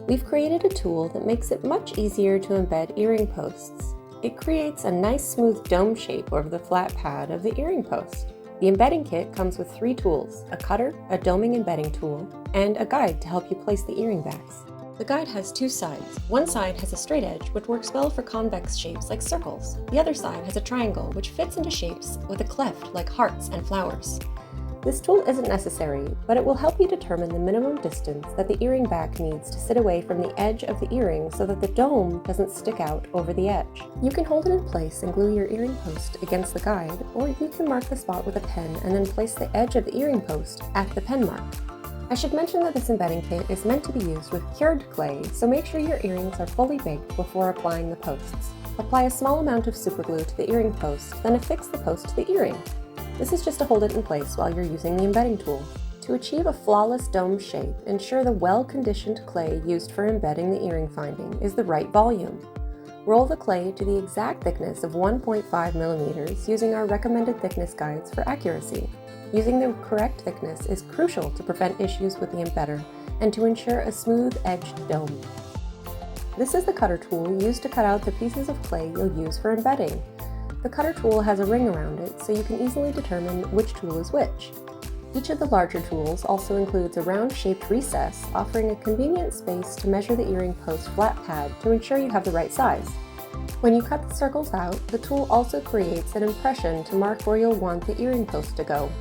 We've created a tool that makes it much easier to embed earring posts. It creates a nice smooth dome shape over the flat pad of the earring post. The embedding kit comes with 3 tools: a cutter, a doming embedding tool, and a guide to help you place the earring backs. The guide has 2 sides. One side has a straight edge, which works well for convex shapes like circles. The other side has a triangle, which fits into shapes with a cleft like hearts and flowers. This tool isn't necessary, but it will help you determine the minimum distance that the earring back needs to sit away from the edge of the earring so that the dome doesn't stick out over the edge. You can hold it in place and glue your earring post against the guide, or you can mark the spot with a pen and then place the edge of the earring post at the pen mark. I should mention that this embedding kit is meant to be used with cured clay, so make sure your earrings are fully baked before applying the posts. Apply a small amount of superglue to the earring post, then affix the post to the earring. This is just to hold it in place while you're using the embedding tool. To achieve a flawless dome shape, ensure the well-conditioned clay used for embedding the earring finding is the right volume. Roll the clay to the exact thickness of 1.5 millimeters using our recommended thickness guides for accuracy. Using the correct thickness is crucial to prevent issues with the embedder and to ensure a smooth-edged dome. This is the cutter tool used to cut out the pieces of clay you'll use for embedding. The cutter tool has a ring around it, so you can easily determine which tool is which. Each of the larger tools also includes a round-shaped recess, offering a convenient space to measure the earring post flat pad to ensure you have the right size. When you cut the circles out, the tool also creates an impression to mark where you'll want the earring post to go.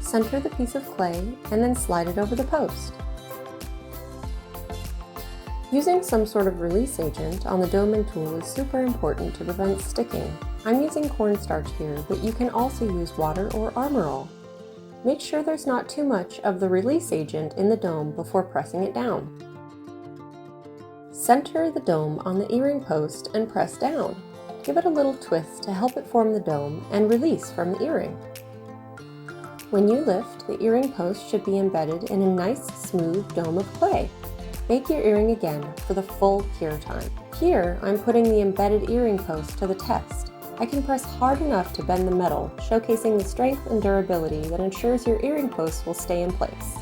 Center the piece of clay and then slide it over the post. Using some sort of release agent on the doming tool is super important to prevent sticking. I'm using cornstarch here, but you can also use water or Armor All. Make sure there's not too much of the release agent in the dome before pressing it down. Center the dome on the earring post and press down. Give it a little twist to help it form the dome and release from the earring. When you lift, the earring post should be embedded in a nice, smooth dome of clay. Bake your earring again for the full cure time. Here, I'm putting the embedded earring post to the test. I can press hard enough to bend the metal, showcasing the strength and durability that ensures your earring post will stay in place.